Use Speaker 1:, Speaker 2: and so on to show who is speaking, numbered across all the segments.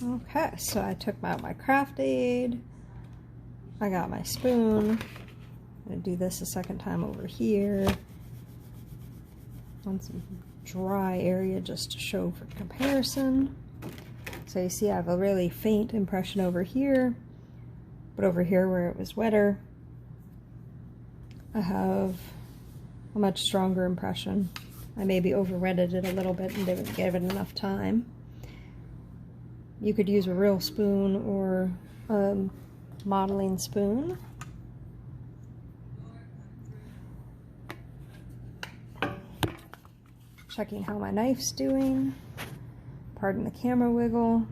Speaker 1: Okay, so I took out my craftaid. I got my spoon. I'm going to do this a second time over here on some dry area just to show for comparison. So you see I have a really faint impression over here, but over here where it was wetter, I have a much stronger impression. I maybe over-wetted it a little bit and didn't give it enough time. You could use a real spoon or a modeling spoon. Checking how my knife's doing. Pardon the camera wiggle.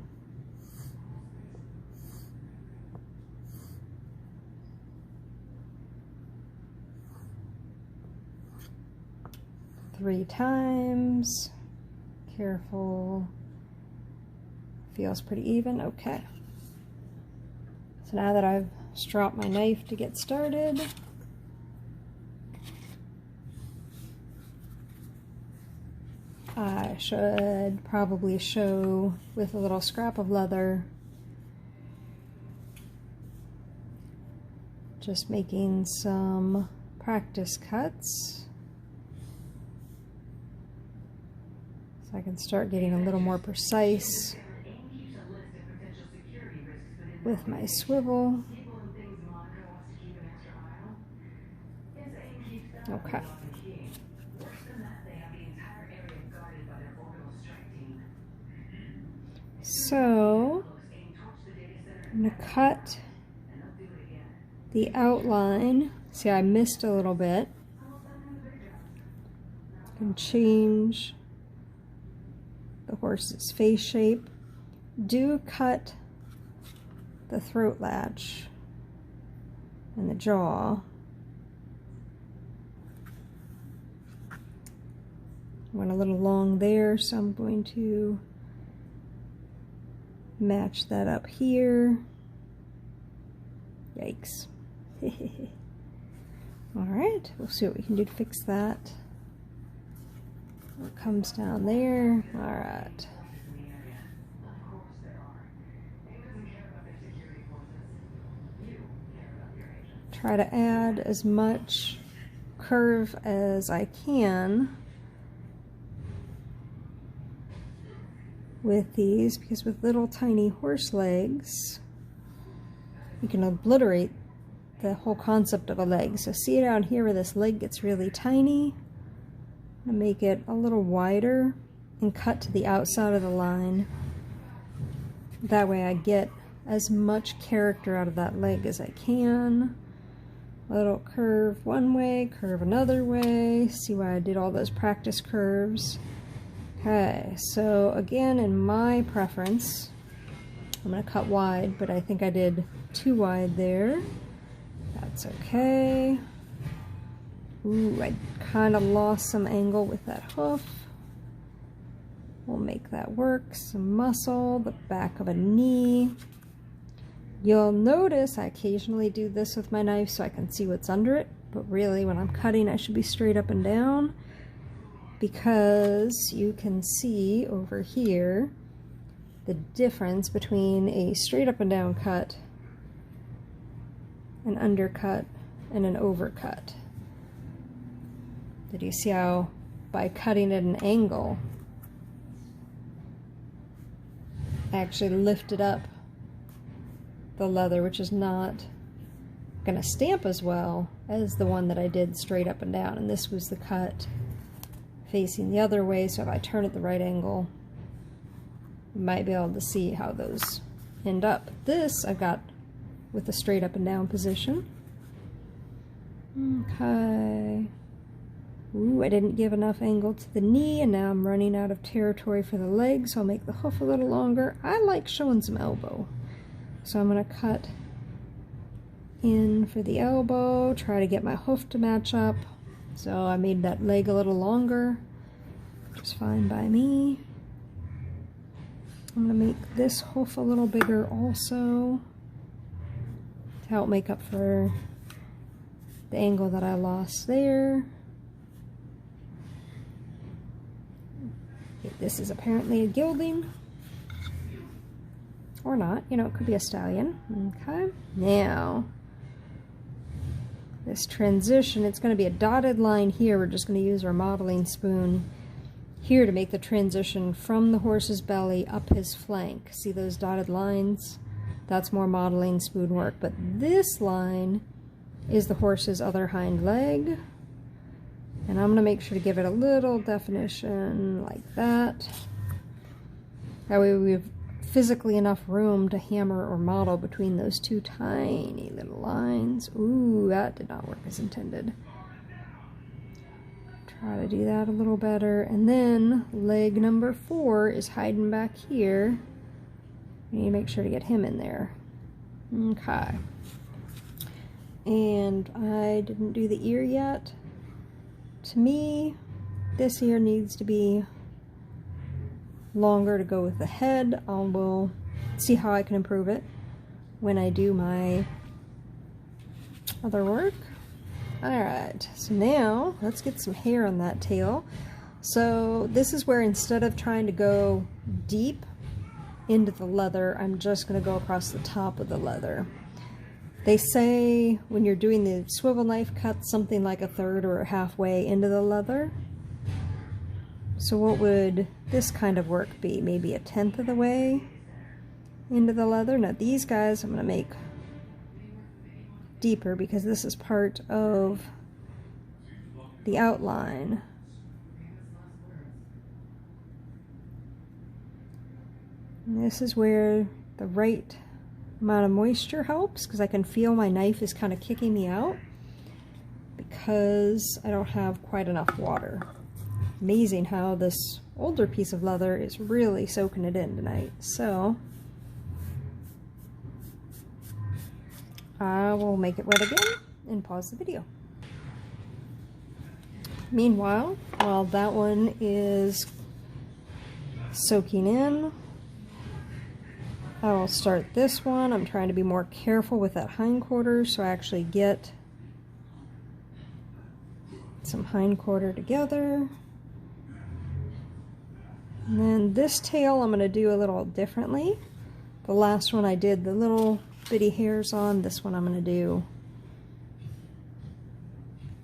Speaker 1: Three times. Careful. Feels pretty even. Okay. So now that I've stropped my knife to get started, I should probably show with a little scrap of leather, just making some practice cuts so I can start getting a little more precise with my swivel. Okay. So I'm going to cut the outline. See, I missed a little bit. And change the horse's face shape. Do cut the throat latch and the jaw. Went a little long there, so I'm going to match that up here. Yikes. Alright, we'll see what we can do to fix that. It comes down there. Alright. Try to add as much curve as I can with these, because with little tiny horse legs you can obliterate the whole concept of a leg. So see down here where this leg gets really tiny, I'm gonna make it a little wider and cut to the outside of the line. That way I get as much character out of that leg as I can. A little curve one way, curve another way. See why I did all those practice curves. Okay, so again, in my preference, I'm going to cut wide, but I think I did too wide there. That's okay. Ooh, I kind of lost some angle with that hoof. We'll make that work. Some muscle, the back of a knee. You'll notice I occasionally do this with my knife so I can see what's under it, but really when I'm cutting I should be straight up and down, because you can see over here the difference between a straight up and down cut, an undercut, and an overcut. Did you see how by cutting at an angle I actually lifted up the leather, which is not going to stamp as well as the one that I did straight up and down. And this was the cut facing the other way, so if I turn at the right angle, you might be able to see how those end up. This I've got with the straight up and down position. Okay. Ooh, I didn't give enough angle to the knee, and now I'm running out of territory for the leg, so I'll make the hoof a little longer. I like showing some elbow. So I'm going to cut in for the elbow, try to get my hoof to match up. So I made that leg a little longer, which is fine by me. I'm going to make this hoof a little bigger also to help make up for the angle that I lost there. This is apparently a gilding. Or not, you know, it could be a stallion. Okay, now this transition, it's going to be a dotted line here. We're just going to use our modeling spoon here to make the transition from the horse's belly up his flank. See those dotted lines? That's more modeling spoon work. But this line is the horse's other hind leg. And I'm going to make sure to give it a little definition like that. That way we have physically enough room to hammer or model between those two tiny little lines. Ooh, that did not work as intended. Try to do that a little better. And then leg number 4 is hiding back here. We need to make sure to get him in there. Okay. And I didn't do the ear yet. To me, this ear needs to be longer to go with the head. I will see how I can improve it when I do my other work. Alright, so now let's get some hair on that tail. So this is where instead of trying to go deep into the leather, I'm just going to go across the top of the leather. They say when you're doing the swivel knife cut, something like 1/3 or halfway into the leather. So what would this kind of work be? Maybe 1/10 of the way into the leather. Now these guys I'm going to make deeper because this is part of the outline. And this is where the right amount of moisture helps, because I can feel my knife is kind of kicking me out because I don't have quite enough water. Amazing how this older piece of leather is really soaking it in tonight. So I will make it wet again and pause the video. Meanwhile, while that one is soaking in, I will start this one. I'm trying to be more careful with that hindquarter so I actually get some hindquarter together. And then this tail I'm going to do a little differently. The last one I did the little bitty hairs on. This one I'm going to do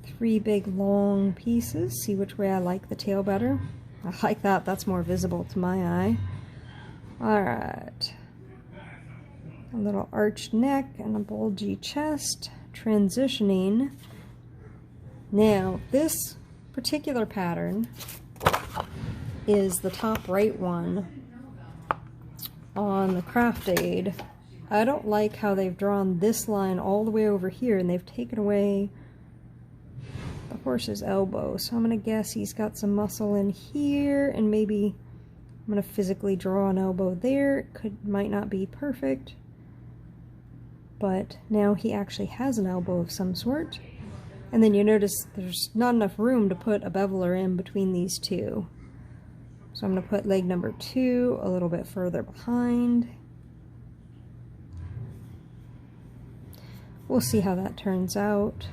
Speaker 1: 3 big long pieces. See which way I like the tail better. I like that. That's more visible to my eye. Alright. A little arched neck and a bulgy chest. Transitioning. Now, this particular pattern is the top right one on the craftaid. I don't like how they've drawn this line all the way over here and they've taken away the horse's elbow. So I'm going to guess he's got some muscle in here and maybe I'm going to physically draw an elbow there. It might not be perfect, but now he actually has an elbow of some sort. And then you notice there's not enough room to put a beveler in between these two. So I'm going to put leg number 2 a little bit further behind. We'll see how that turns out.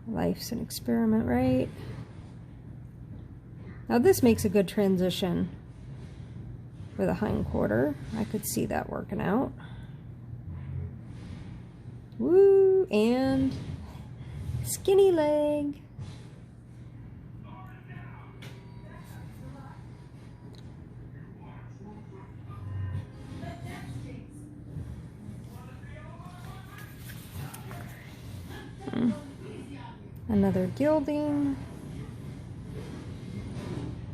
Speaker 1: Life's an experiment, right? Now this makes a good transition for the hindquarter. I could see that working out. Woo! And skinny leg. Another gilding.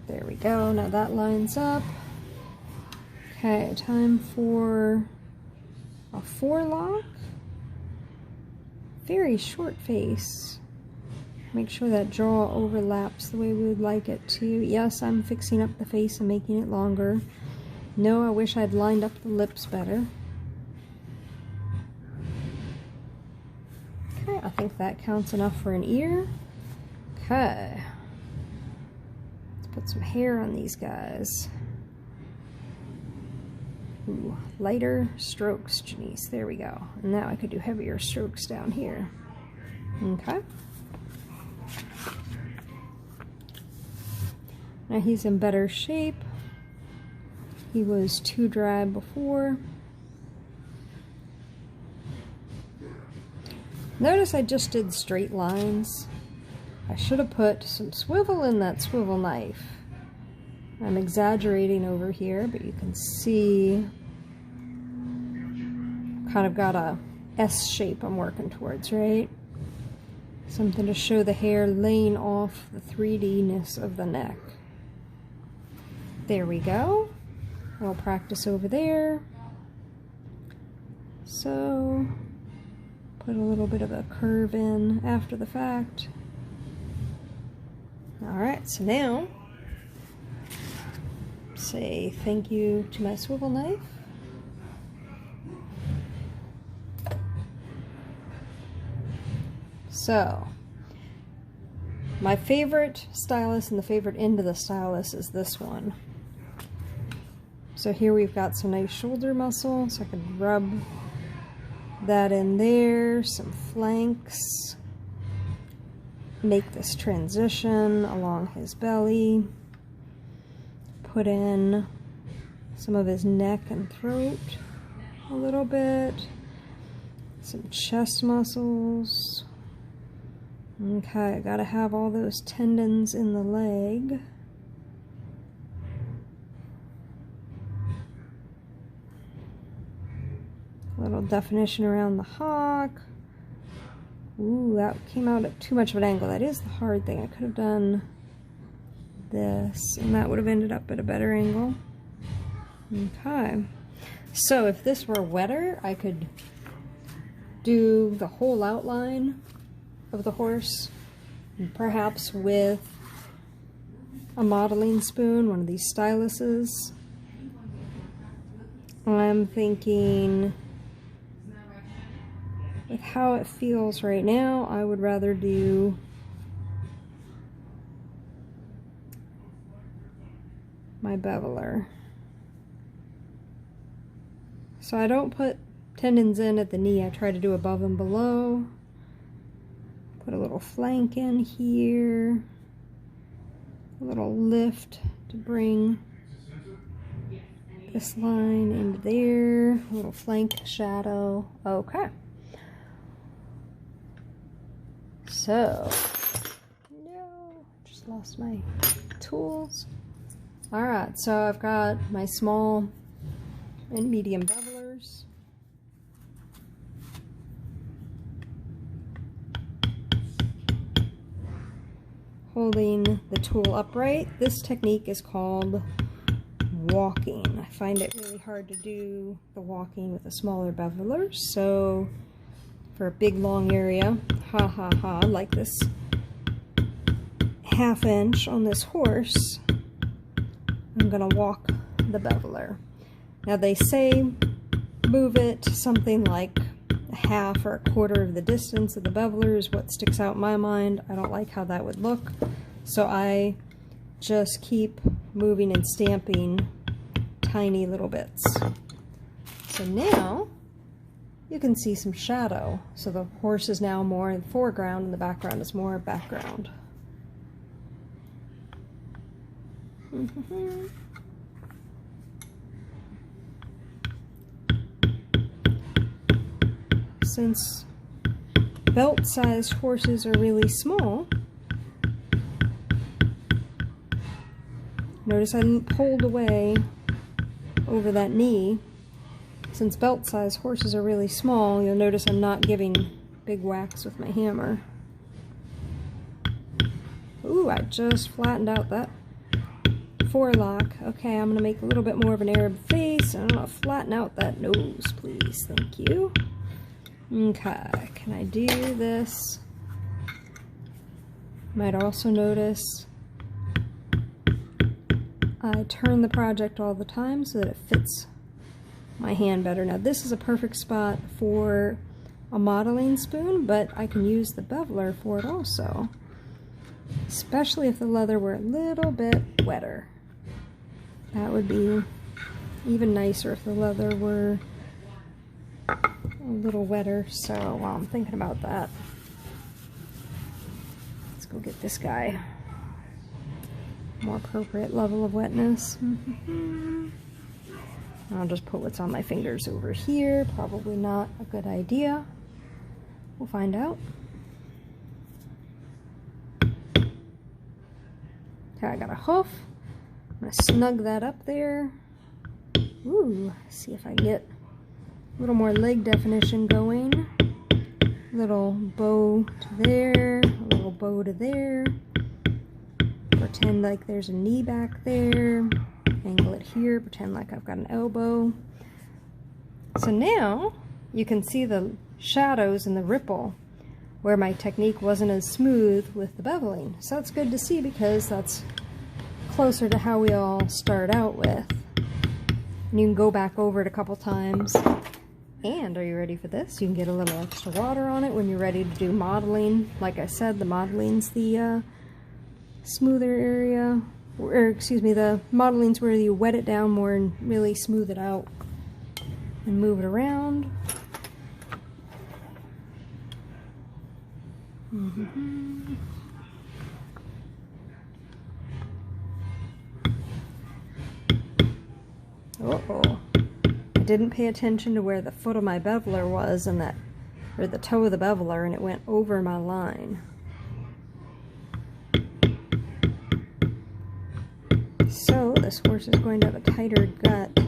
Speaker 1: There we go. Now that lines up. Okay, time for a forelock. Very short face. Make sure that jaw overlaps the way we would like it to. Yes, I'm fixing up the face and making it longer. No, I wish I'd lined up the lips better. Okay, I think that counts enough for an ear. Okay. Let's put some hair on these guys. Ooh, lighter strokes, Janice. There we go. And now I could do heavier strokes down here. Okay. Now he's in better shape. He was too dry before. Notice I just did straight lines. I should have put some swivel in that swivel knife. I'm exaggerating over here, but you can see kind of got a S shape I'm working towards, right? Something to show the hair laying off the 3D-ness of the neck. There we go. I'll practice over there. So, put a little bit of a curve in after the fact. Alright, so now, say thank you to my swivel knife. So, my favorite stylus and the favorite end of the stylus is this one. So here we've got some nice shoulder muscle, so I can rub that in there, some flanks, make this transition along his belly, put in some of his neck and throat a little bit, some chest muscles. Okay, I gotta have all those tendons in the leg. Little definition around the hock. Ooh, that came out at too much of an angle. That is the hard thing. I could have done this, and that would have ended up at a better angle. Okay. So if this were wetter, I could do the whole outline of the horse, perhaps with a modeling spoon, one of these styluses. I'm thinking, with how it feels right now, I would rather do my beveler. So I don't put tendons in at the knee, I try to do above and below. Put a little flank in here, a little lift to bring this line into there, a little flank shadow. Okay. So, no, just lost my tools. Alright, so I've got my small and medium bevelers. Holding the tool upright. This technique is called walking. I find it really hard to do the walking with a smaller beveler, so for a big long area, like this ½ inch on this horse, I'm gonna walk the beveler. Now they say move it something like half or a quarter of the distance of the beveler is what sticks out in my mind. I don't like how that would look, so I just keep moving and stamping tiny little bits. So now you can see some shadow. So the horse is now more in the foreground and the background is more background. Since belt-sized horses are really small, notice I pulled away over that knee. Since belt-sized horses are really small, you'll notice I'm not giving big whacks with my hammer. Ooh, I just flattened out that forelock. Okay, I'm going to make a little bit more of an Arab face, and I'm going to flatten out that nose, please. Thank you. Okay, can I do this? Might also notice I turn the project all the time so that it fits my hand better. Now this is a perfect spot for a modeling spoon, but I can use the beveler for it also, especially if the leather were a little bit wetter. That would be even nicer if the leather were a little wetter, so I'm thinking about that. Let's go get this guy. More appropriate level of wetness. I'll just put what's on my fingers over here. Probably not a good idea. We'll find out. Okay, I got a hoof. I'm gonna snug that up there. Ooh, see if I can get a little more leg definition going. Little bow to there, a little bow to there. Pretend like there's a knee back there. Angle it here, pretend like I've got an elbow. So now you can see the shadows and the ripple where my technique wasn't as smooth with the beveling. So it's good to see because that's closer to how we all start out with. And you can go back over it a couple times. And are you ready for this? You can get a little extra water on it when you're ready to do modeling. Like I said, the modeling's the smoother area, or excuse me, the modeling's where you wet it down more and really smooth it out and move it around. Uh-oh. I didn't pay attention to where the foot of my beveler was and or the toe of the beveler, and it went over my line. So this horse is going to have a tighter gut,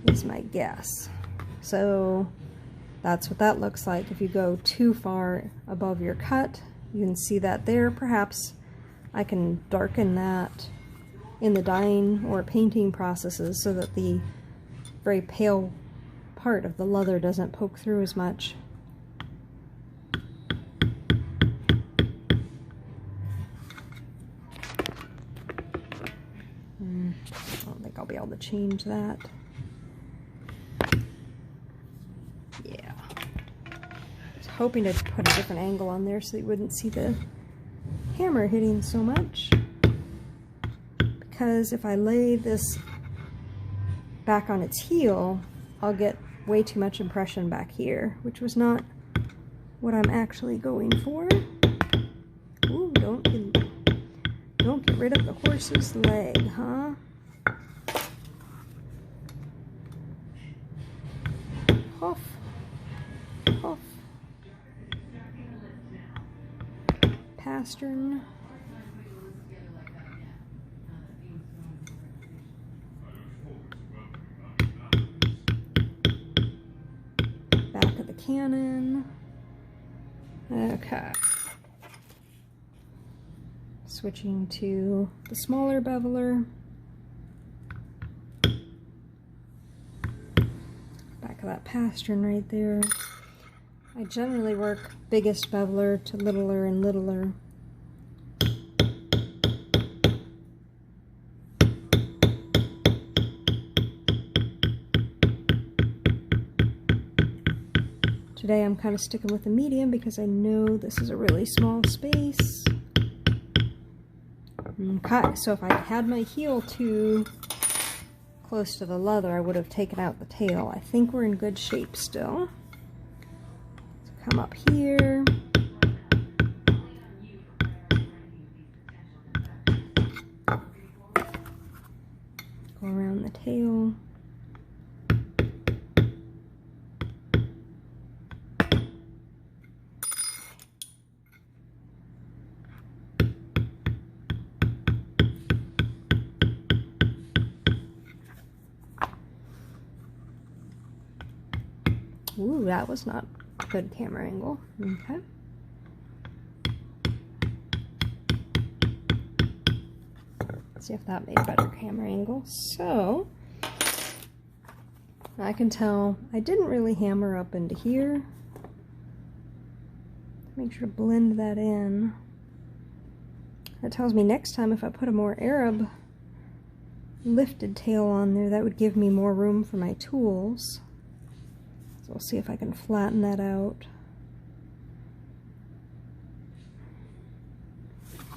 Speaker 1: is my guess. So that's what that looks like. If you go too far above your cut, you can see that there. Perhaps I can darken that in the dyeing or painting processes so that the very pale part of the leather doesn't poke through as much. I don't think I'll be able to change that. Yeah. I was hoping to put a different angle on there so you wouldn't see the hammer hitting so much. Because if I lay this back on its heel, I'll get way too much impression back here, which was not what I'm actually going for. Ooh, don't get rid of the horse's leg, huh? Huff, huff. Pastern. Back of the cannon. Okay. Switching to the smaller beveler. Back of that pastern right there. I generally work biggest beveler to littler and littler. Today I'm kind of sticking with the medium because I know this is a really small space. Okay, so if I had my heel too close to the leather, I would have taken out the tail. I think we're in good shape still. So come up here. Go around the tail. Ooh, that was not a good camera angle. Okay. Let's see if that made a better camera angle. So, I can tell I didn't really hammer up into here. Make sure to blend that in. That tells me next time if I put a more Arab lifted tail on there, that would give me more room for my tools. So we'll see if I can flatten that out.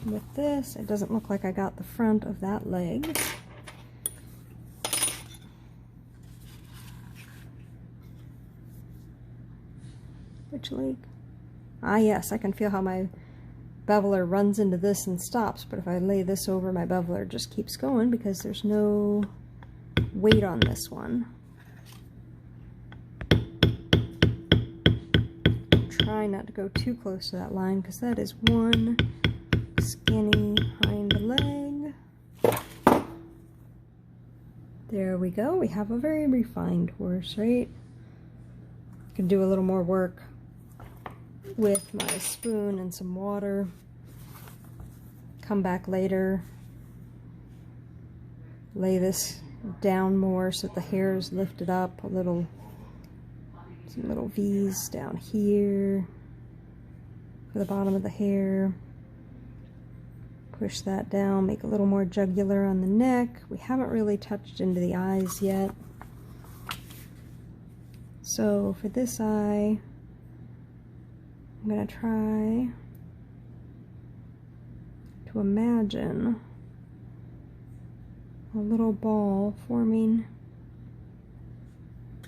Speaker 1: With this, it doesn't look like I got the front of that leg. Which leg? Ah yes, I can feel how my beveler runs into this and stops, but if I lay this over, my beveler just keeps going because there's no weight on this one. Try not to go too close to that line because that is one skinny hind leg. There we go. We have a very refined horse, right? Can do a little more work with my spoon and some water. Come back later. Lay this down more so that the hair is lifted up a little. Some little V's down here for the bottom of the hair. Push that down, make a little more jugular on the neck. We haven't really touched into the eyes yet. So for this eye, I'm going to try to imagine a little ball forming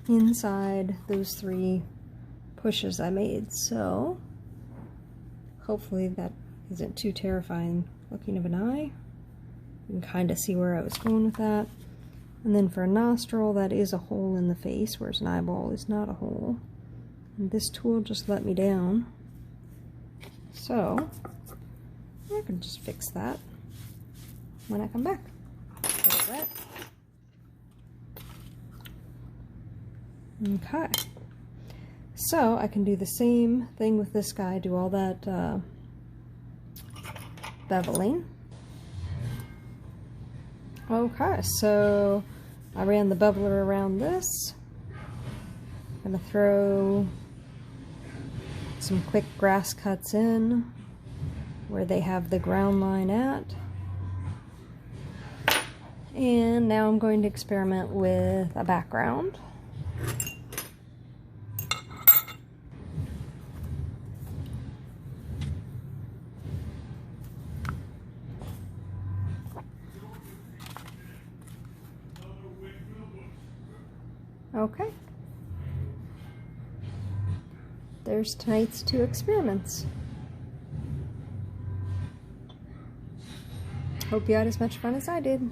Speaker 1: inside those 3 pushes I made. So hopefully that isn't too terrifying looking of an eye. You can kind of see where I was going with that. And then for a nostril, that is a hole in the face, whereas an eyeball is not a hole. And this tool just let me down. So I can just fix that when I come back. Okay. So I can do the same thing with this guy, do all that beveling. Okay, so I ran the beveler around this. I'm going to throw some quick grass cuts in where they have the ground line at. And now I'm going to experiment with a background. Okay. There's tonight's 2 experiments. Hope you had as much fun as I did.